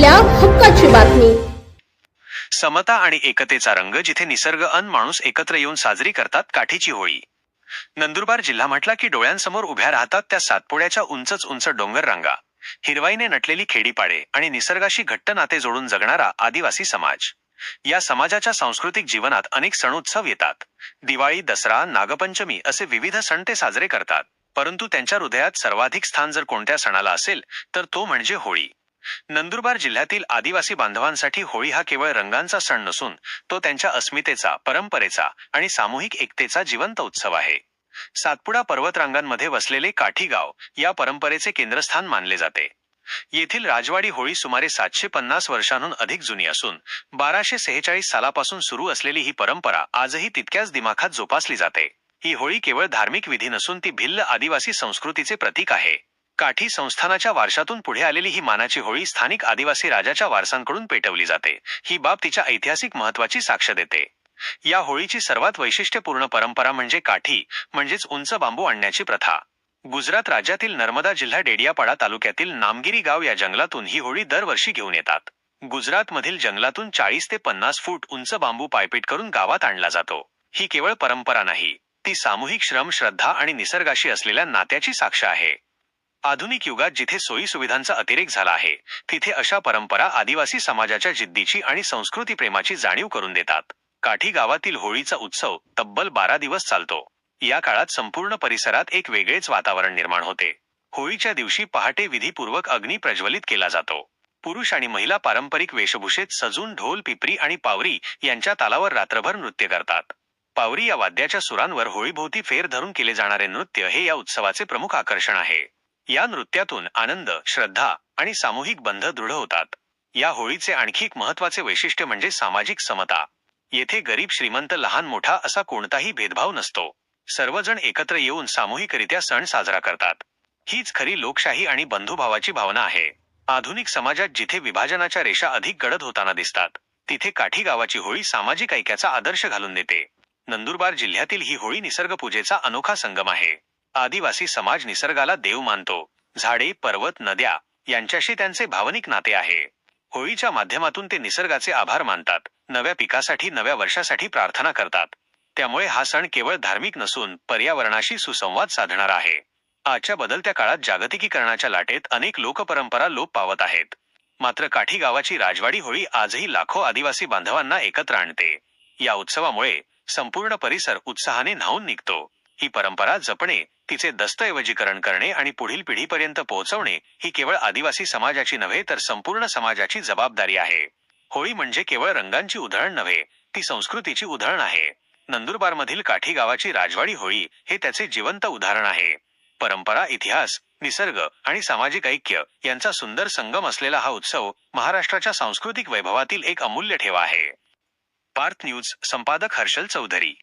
आपल्या हक्काची बातमी. समता आणि एकतेचा रंग जिथे निसर्ग अन माणूस एकत्र येऊन साजरी करतात काठीची होळी. नंदुरबार जिल्हा म्हटला की डोळ्यांसमोर उभ्या राहतात त्या सातपुड्याच्या उंचच उंच डोंगर रांगा, हिरवाईने नटलेली खेडीपाडे आणि निसर्गाशी घट्ट नाते जोडून जगणारा आदिवासी समाज. या समाजाच्या सांस्कृतिक जीवनात अनेक सण-उत्सव येतात. दिवाळी, दसरा, नागपंचमी असे विविध सण ते साजरे करतात. परंतु त्यांच्या हृदयात सर्वाधिक स्थान जर कोणत्या सणाला असेल तर तो म्हणजे होळी. नंदुरबार जिल्ह्यातील आदिवासी बांधवांसाठी होळी हा केवळ रंगांचा सण नसून तो त्यांच्या अस्मितेचा, परंपरेचा आणि सामूहिक एकतेचा जिवंत उत्सव आहे. सातपुडा पर्वतरांगांमध्ये वसलेले काठी गाव या परंपरेचे केंद्रस्थान मानले जाते. येथील राजवाडी होळी सुमारे 750 वर्षांहून अधिक जुनी असून 1246 सालापासून सुरू असलेली ही परंपरा आजही तितक्याच दिमाखात जोपासली जाते. ही होळी केवळ धार्मिक विधी नसून ती भिल्ल आदिवासी संस्कृतीचे प्रतीक आहे. काठी संस्थानाच्या वारशातून पुढे आलेली ही मानाची होळी स्थानिक आदिवासी राजाच्या वारसांकडून पेटवली जाते. ही बाब तिच्या ऐतिहासिक महत्त्वाची साक्ष देते. या होळीची सर्वात वैशिष्ट्यपूर्ण परंपरा म्हणजे काठी म्हणजेच उंच बांबू आणण्याची प्रथा. गुजरात राज्यातील नर्मदा जिल्हा डेडियापाडा तालुक्यातील नामगिरी गाव या जंगलातून ही होळी दरवर्षी घेऊन येतात. गुजरातमधील जंगलातून 40 ते 50 फूट उंच बांबू पायपीट करून गावात आणला जातो. ही केवळ परंपरा नाही, ती सामूहिक श्रम, श्रद्धा आणि निसर्गाशी असलेल्या नात्याची साक्ष आहे. आधुनिक युगात जिथे सोयी सुविधांचा अतिरेक झाला आहे, तिथे अशा परंपरा आदिवासी समाजाच्या जिद्दीची आणि संस्कृती प्रेमाची जाणीव करून देतात. काठी गावातील होळीचा उत्सव तब्बल 12 दिवस चालतो. या काळात संपूर्ण परिसरात एक वेगळेच वातावरण निर्माण होते. होळीच्या दिवशी पहाटे विधीपूर्वक अग्नी प्रज्वलित केला जातो. पुरुष आणि महिला पारंपरिक वेशभूषेत सजून ढोल, पिपरी आणि पावरी यांच्या तालावर रात्रभर नृत्य करतात. पावरी या वाद्याच्या सुरांवर होळीभोवती फेर धरून केले जाणारे नृत्य हे या उत्सवाचे प्रमुख आकर्षण आहे. या नृत्यातून आनंद, श्रद्धा आणि सामूहिक बंध दृढ होतात. या होळीचे आणखी एक महत्त्वाचे वैशिष्ट्य म्हणजे सामाजिक समता. येथे गरीब, श्रीमंत, लहान मोठा असा कोणताही भेदभाव नसतो. सर्वजण एकत्र येऊन सामूहिकरित्या सण साजरा करतात. हीच खरी लोकशाही आणि बंधुभावाची भावना आहे. आधुनिक समाजात जिथे विभाजनाच्या रेषा अधिक गडद होताना दिसतात, तिथे काठी गावाची होळी सामाजिक ऐक्याचा आदर्श घालून देते. नंदुरबार जिल्ह्यातील ही होळी निसर्गपूजेचा अनोखा संगम आहे. आदिवासी समाज निसर्गाला देव मानतो. झाडे, पर्वत, नद्या यांच्याशी त्यांचे भावनिक नाते आहे. होळीच्या माध्यमातून ते निसर्गाचे आभार मानतात, नव्या पिकासाठी, नव्या वर्षासाठी प्रार्थना करतात. त्यामुळे हा सण केवळ धार्मिक नसून पर्यावरणाशी सुसंवाद साधणारा आहे. आजच्या बदलत्या काळात जागतिकीकरणाच्या लाटेत अनेक लोकपरंपरा लोप पावत आहेत. मात्र काठी गावाची राजवाडी होळी आजही लाखो आदिवासी बांधवांना एकत्र आणते. या उत्सवामुळे संपूर्ण परिसर उत्साहाने न्हाऊन निघतो. ही परंपरा जपणे, तिचे दस्तऐवजीकरण करणे आणि पुढील पिढीपर्यंत पोहोचवणे ही केवळ आदिवासी समाजाची नव्हे तर संपूर्ण समाजाची जबाबदारी आहे. होळी म्हणजे केवळ रंगांची उधळण नव्हे, ती संस्कृतीची उधळण आहे. नंदुरबारमधील काठी गावाची राजवाडी होळी हे त्याचे जिवंत उदाहरण आहे. परंपरा, इतिहास, निसर्ग आणि सामाजिक ऐक्य यांचा सुंदर संगम असलेला हा उत्सव महाराष्ट्राच्या सांस्कृतिक वैभवातील एक अमूल्य ठेवा आहे. पार्थ न्यूज संपादक हर्षल चौधरी.